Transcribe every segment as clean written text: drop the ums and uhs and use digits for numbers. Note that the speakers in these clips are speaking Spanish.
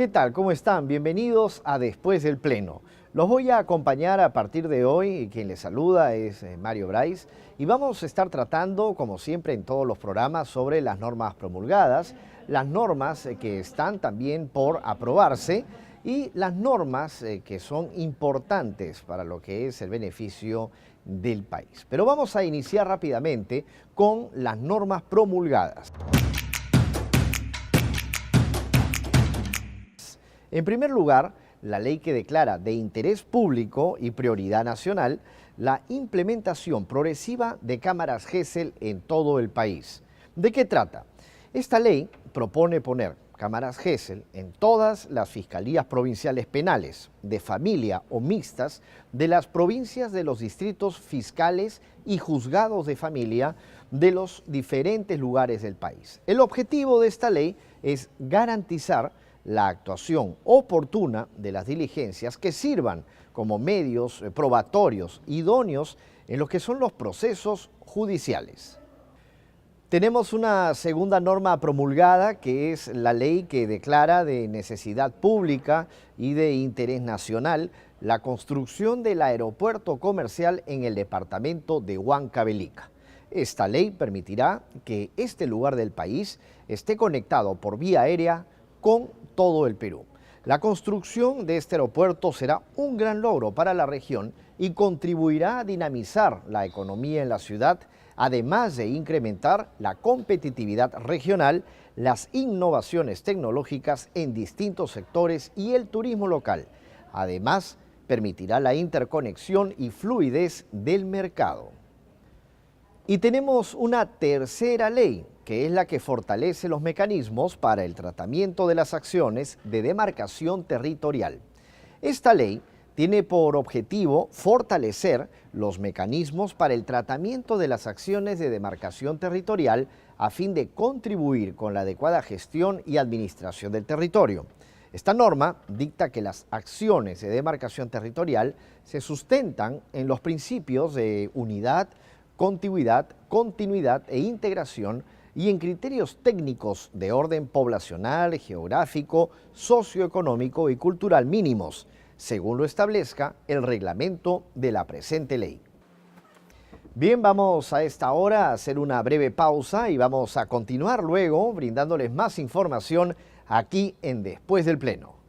¿Qué tal? ¿Cómo están? Bienvenidos a Después del Pleno. Los voy a acompañar a partir de hoy. Quien les saluda es Mario Brais y vamos a estar tratando, como siempre en todos los programas, sobre las normas promulgadas, las normas que están también por aprobarse y las normas que son importantes para lo que es el beneficio del país. Pero vamos a iniciar rápidamente con las normas promulgadas. En primer lugar, la ley que declara de interés público y prioridad nacional la implementación progresiva de cámaras Gesell en todo el país. ¿De qué trata? Esta ley propone poner cámaras Gesell en todas las fiscalías provinciales penales, de familia o mixtas, de las provincias de los distritos fiscales y juzgados de familia de los diferentes lugares del país. El objetivo de esta ley es garantizar la actuación oportuna de las diligencias que sirvan como medios probatorios idóneos en lo que son los procesos judiciales. Tenemos una segunda norma promulgada que es la ley que declara de necesidad pública y de interés nacional la construcción del aeropuerto comercial en el departamento de Huancavelica. Esta ley permitirá que este lugar del país esté conectado por vía aérea con todo el Perú. La construcción de este aeropuerto será un gran logro para la región y contribuirá a dinamizar la economía en la ciudad, además de incrementar la competitividad regional, las innovaciones tecnológicas en distintos sectores y el turismo local. Además, permitirá la interconexión y fluidez del mercado. Y tenemos una tercera ley, que es la que fortalece los mecanismos para el tratamiento de las acciones de demarcación territorial. Esta ley tiene por objetivo fortalecer los mecanismos para el tratamiento de las acciones de demarcación territorial a fin de contribuir con la adecuada gestión y administración del territorio. Esta norma dicta que las acciones de demarcación territorial se sustentan en los principios de unidad, contiguidad, continuidad e integración y en criterios técnicos de orden poblacional, geográfico, socioeconómico y cultural mínimos, según lo establezca el reglamento de la presente ley. Bien, vamos a esta hora a hacer una breve pausa y vamos a continuar luego brindándoles más información aquí en Después del Pleno.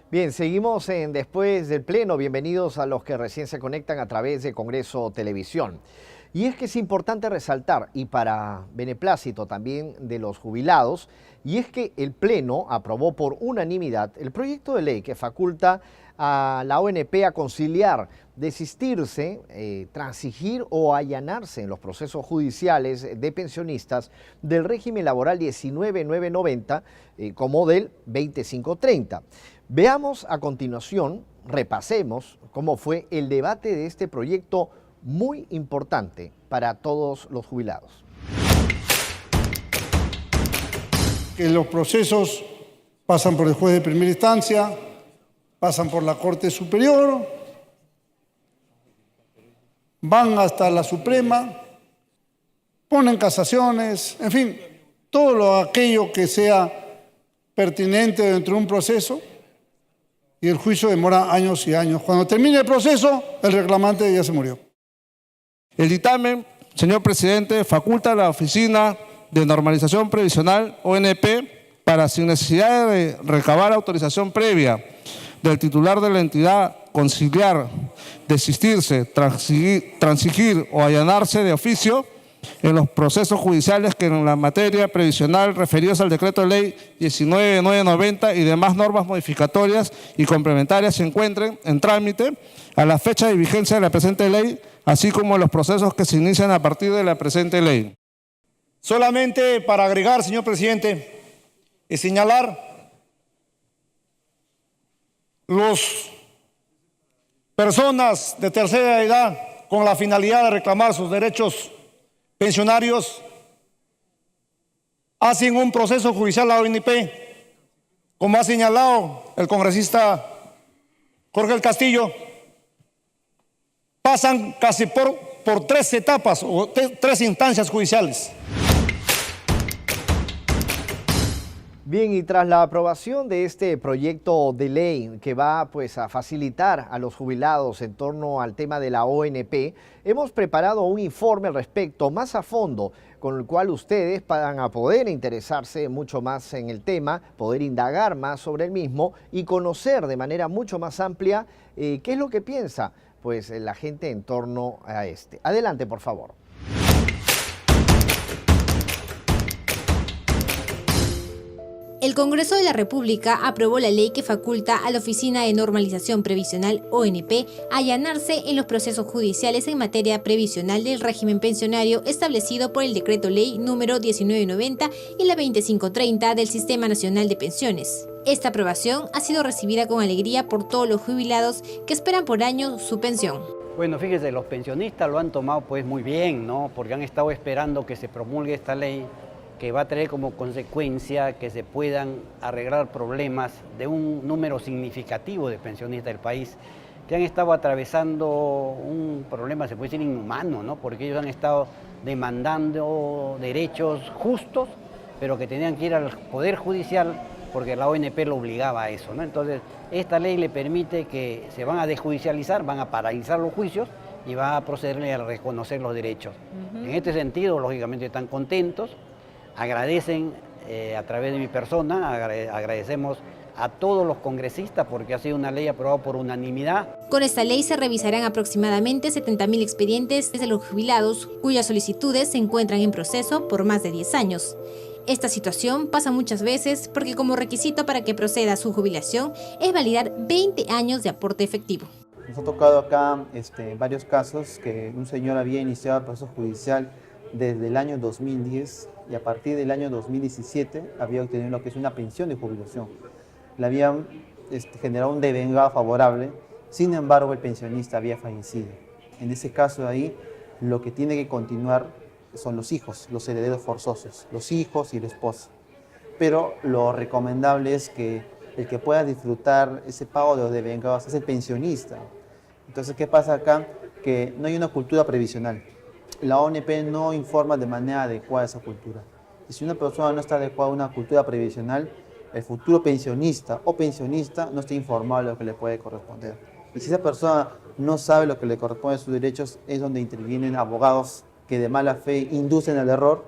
Bien, seguimos en Después del Pleno. Bienvenidos a los que recién se conectan a través de Congreso Televisión. Y es que es importante resaltar, y para beneplácito también de los jubilados, y es que el Pleno aprobó por unanimidad el proyecto de ley que faculta a la ONP a conciliar, desistirse, transigir o allanarse en los procesos judiciales de pensionistas del régimen laboral 19990 como del 2530. Veamos a continuación, repasemos cómo fue el debate de este proyecto muy importante para todos los jubilados. Que los procesos pasan por el juez de primera instancia, pasan por la Corte Superior, van hasta la Suprema, ponen casaciones, en fin, todo aquello que sea pertinente dentro de un proceso, y el juicio demora años y años. Cuando termine el proceso, el reclamante ya se murió. El dictamen, señor presidente, faculta a la Oficina de Normalización Previsional, ONP, para, sin necesidad de recabar autorización previa del titular de la entidad, conciliar, desistirse, transigir o allanarse de oficio en los procesos judiciales que en la materia previsional referidos al decreto de ley 19990 y demás normas modificatorias y complementarias se encuentren en trámite a la fecha de vigencia de la presente ley, así como los procesos que se inician a partir de la presente ley. Solamente para agregar, señor presidente, y señalar las personas de tercera edad con la finalidad de reclamar sus derechos pensionarios hacen un proceso judicial a la ONP, como ha señalado el congresista Jorge del Castillo, pasan casi por 3 etapas o 3 instancias judiciales. Bien, y tras la aprobación de este proyecto de ley que va pues a facilitar a los jubilados en torno al tema de la ONP, hemos preparado un informe al respecto más a fondo, con el cual ustedes van a poder interesarse mucho más en el tema, poder indagar más sobre el mismo y conocer de manera mucho más amplia qué es lo que piensa pues la gente en torno a este. Adelante, por favor. El Congreso de la República aprobó la ley que faculta a la Oficina de Normalización Previsional ONP a allanarse en los procesos judiciales en materia previsional del régimen pensionario establecido por el Decreto Ley número 1990 y la 2530 del Sistema Nacional de Pensiones. Esta aprobación ha sido recibida con alegría por todos los jubilados que esperan por años su pensión. Bueno, fíjese, los pensionistas lo han tomado pues muy bien, ¿no? Porque han estado esperando que se promulgue esta ley que va a traer como consecuencia que se puedan arreglar problemas de un número significativo de pensionistas del país que han estado atravesando un problema, se puede decir, inhumano, ¿no? Porque ellos han estado demandando derechos justos, pero que tenían que ir al Poder Judicial porque la ONP lo obligaba a eso, ¿no? Entonces, esta ley le permite que se van a desjudicializar, van a paralizar los juicios y va a procederle a reconocer los derechos. En este sentido, lógicamente, están contentos. Agradecen a través de mi persona, agradecemos a todos los congresistas porque ha sido una ley aprobada por unanimidad. Con esta ley se revisarán aproximadamente 70.000 expedientes de los jubilados cuyas solicitudes se encuentran en proceso por más de 10 años. Esta situación pasa muchas veces porque como requisito para que proceda su jubilación es validar 20 años de aporte efectivo. Nos ha tocado acá varios casos que un señor había iniciado el proceso judicial desde el año 2010 y a partir del año 2017 había obtenido lo que es una pensión de jubilación. Le habían generado un devengado favorable, sin embargo el pensionista había fallecido. En ese caso ahí lo que tiene que continuar son los hijos, los herederos forzosos, los hijos y la esposa. Pero lo recomendable es que el que pueda disfrutar ese pago de los devengados es el pensionista. Entonces, ¿qué pasa acá? Que no hay una cultura previsional. La ONP no informa de manera adecuada esa cultura. Y si una persona no está adecuada a una cultura previsional, el futuro pensionista o pensionista no está informado de lo que le puede corresponder. Y si esa persona no sabe lo que le corresponde a sus derechos, es donde intervienen abogados que de mala fe inducen al error.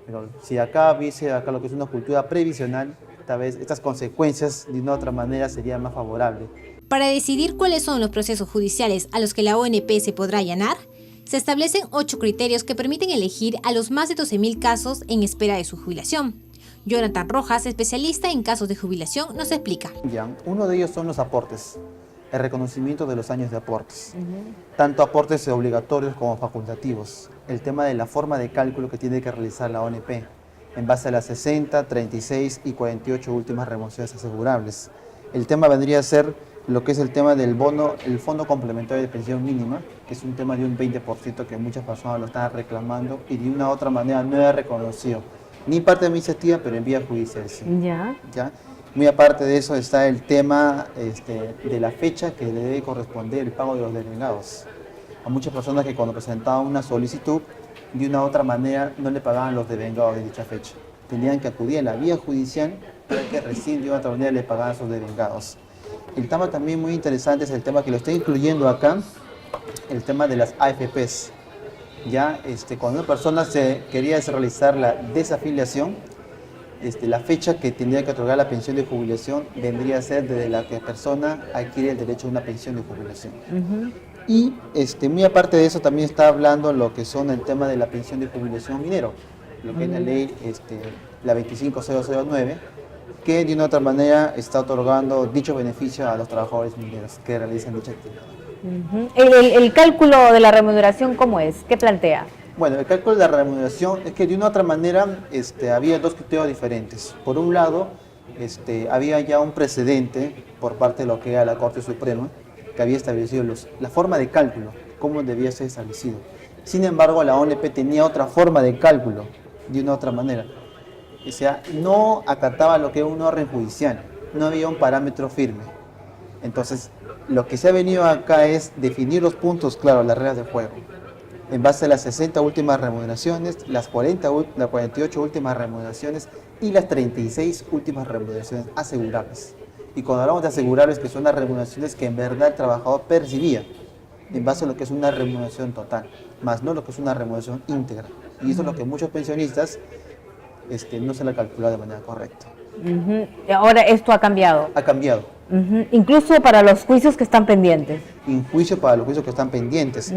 Pero si acá dice lo que es una cultura previsional, tal vez estas consecuencias de una otra manera serían más favorables. Para decidir cuáles son los procesos judiciales a los que la ONP se podrá allanar, se establecen 8 criterios que permiten elegir a los más de 12.000 casos en espera de su jubilación. Jonathan Rojas, especialista en casos de jubilación, nos explica. Uno de ellos son los aportes, el reconocimiento de los años de aportes, tanto aportes obligatorios como facultativos, el tema de la forma de cálculo que tiene que realizar la ONP en base a las 60, 36 y 48 últimas remociones asegurables. El tema vendría a ser lo que es el tema del bono, el Fondo Complementario de Pensión Mínima, que es un tema de un 20% que muchas personas lo están reclamando y de una u otra manera no es reconocido, ni parte de mi iniciativa, pero en vía judicial sí. ¿Ya? Muy aparte de eso está el tema de la fecha que le debe corresponder el pago de los devengados. A muchas personas que cuando presentaban una solicitud, de una u otra manera no le pagaban los devengados de dicha fecha. Tenían que acudir a la vía judicial para que recién de otra manera le pagaban sus devengados. El tema también muy interesante es el tema que lo estoy incluyendo acá, el tema de las AFPs. Ya cuando una persona quería realizar la desafiliación, la fecha que tendría que otorgar la pensión de jubilación vendría a ser desde la que la persona adquiere el derecho a una pensión de jubilación. Y muy aparte de eso también está hablando lo que son el tema de la pensión de jubilación minero, lo que es la ley la 25009, que de una u otra manera está otorgando dicho beneficio a los trabajadores mineros que realizan dicha actividad. ¿El cálculo de la remuneración cómo es? ¿Qué plantea? Bueno, el cálculo de la remuneración es que de una u otra manera había dos criterios diferentes. Por un lado, había ya un precedente por parte de lo que era la Corte Suprema que había establecido la forma de cálculo, cómo debía ser establecido. Sin embargo, la ONP tenía otra forma de cálculo, de una u otra manera. O sea, no acataba lo que era un orden judicial, no había un parámetro firme. Entonces, Lo que se ha venido acá es definir los puntos claros, las reglas de juego, en base a las 60 últimas remuneraciones, las 48 últimas remuneraciones y las 36 últimas remuneraciones asegurables. Y cuando hablamos de asegurables, que son las remuneraciones que en verdad el trabajador percibía, en base a lo que es una remuneración total, más no lo que es una remuneración íntegra. Y eso es lo que muchos pensionistas no se le ha calculado de manera correcta. Ahora esto ha cambiado. Ha cambiado. Incluso para los juicios que están pendientes. En juicio para los juicios que están pendientes.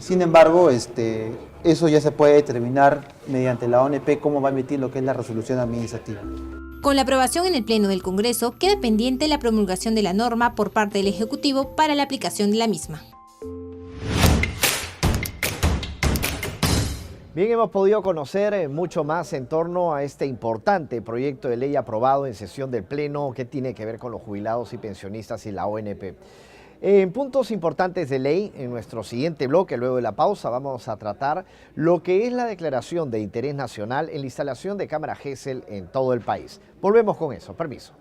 Sin embargo, eso ya se puede determinar mediante la ONP cómo va a emitir lo que es la resolución administrativa. Con la aprobación en el Pleno del Congreso, queda pendiente la promulgación de la norma por parte del Ejecutivo para la aplicación de la misma. Bien, hemos podido conocer mucho más en torno a este importante proyecto de ley aprobado en sesión del Pleno que tiene que ver con los jubilados y pensionistas y la ONP. En puntos importantes de ley, en nuestro siguiente bloque, luego de la pausa, vamos a tratar lo que es la declaración de interés nacional en la instalación de cámaras GESEL en todo el país. Volvemos con eso. Permiso.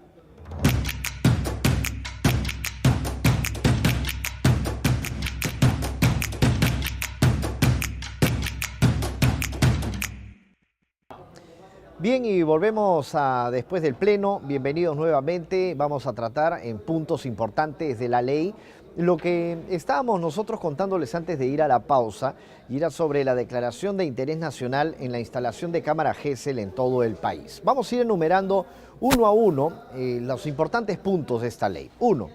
Bien, y volvemos después del Pleno. Bienvenidos nuevamente. Vamos a tratar en puntos importantes de la ley lo que estábamos nosotros contándoles antes de ir a la pausa, y era sobre la declaración de interés nacional en la instalación de cámaras GESEL en todo el país. Vamos a ir enumerando uno a uno los importantes puntos de esta ley. Uno,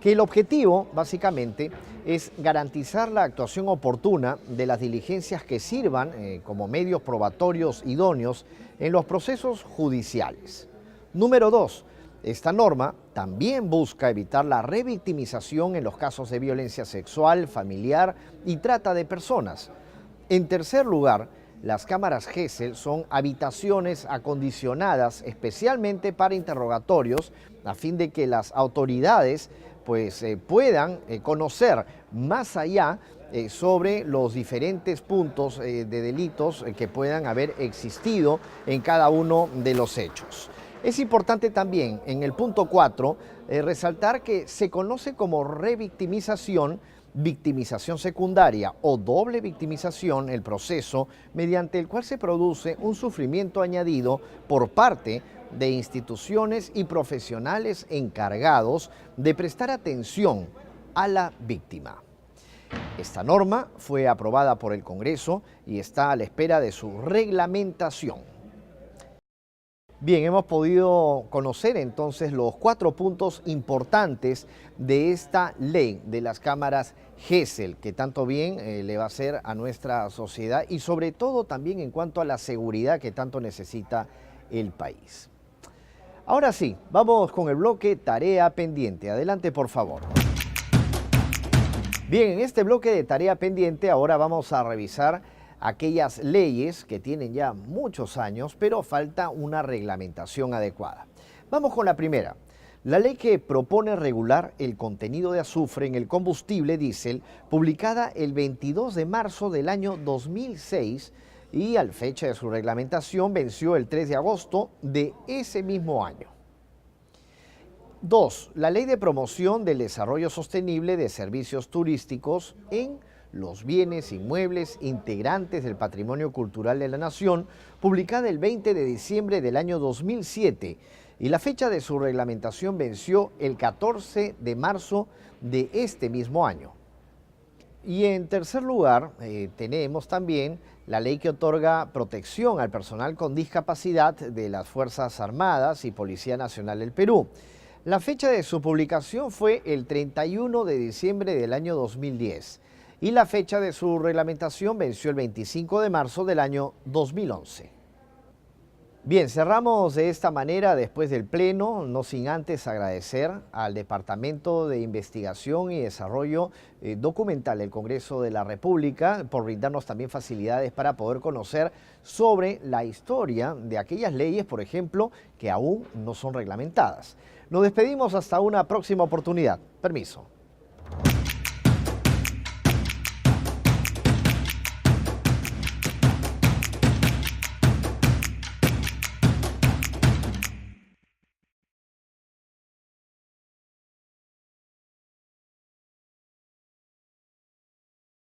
que el objetivo, básicamente, es garantizar la actuación oportuna de las diligencias que sirvan como medios probatorios idóneos en los procesos judiciales. Número 2, esta norma también busca evitar la revictimización en los casos de violencia sexual, familiar y trata de personas. En tercer lugar, las cámaras GESEL son habitaciones acondicionadas especialmente para interrogatorios a fin de que las autoridades puedan conocer más allá sobre los diferentes puntos de delitos que puedan haber existido en cada uno de los hechos. Es importante también en el punto 4 resaltar que se conoce como revictimización, victimización secundaria o doble victimización el proceso mediante el cual se produce un sufrimiento añadido por parte de instituciones y profesionales encargados de prestar atención a la víctima. Esta norma fue aprobada por el Congreso y está a la espera de su reglamentación. Bien, hemos podido conocer entonces los 4 puntos importantes de esta ley de las cámaras GESEL, que tanto bien le va a hacer a nuestra sociedad y sobre todo también en cuanto a la seguridad que tanto necesita el país. Ahora sí, vamos con el bloque Tarea Pendiente. Adelante, por favor. Bien, en este bloque de Tarea Pendiente ahora vamos a revisar aquellas leyes que tienen ya muchos años, pero falta una reglamentación adecuada. Vamos con la primera. La ley que propone regular el contenido de azufre en el combustible diésel, publicada el 22 de marzo del año 2006 y a la fecha de su reglamentación venció el 3 de agosto de ese mismo año. 2. La Ley de Promoción del Desarrollo Sostenible de Servicios Turísticos en los bienes inmuebles integrantes del patrimonio cultural de la nación, publicada el 20 de diciembre del año 2007 y la fecha de su reglamentación venció el 14 de marzo de este mismo año. Y en tercer lugar, tenemos también la ley que otorga protección al personal con discapacidad de las Fuerzas Armadas y Policía Nacional del Perú. La fecha de su publicación fue el 31 de diciembre del año 2010 y la fecha de su reglamentación venció el 25 de marzo del año 2011. Bien, cerramos de esta manera después del Pleno, no sin antes agradecer al Departamento de Investigación y Desarrollo Documental del Congreso de la República por brindarnos también facilidades para poder conocer sobre la historia de aquellas leyes, por ejemplo, que aún no son reglamentadas. Nos despedimos hasta una próxima oportunidad. Permiso.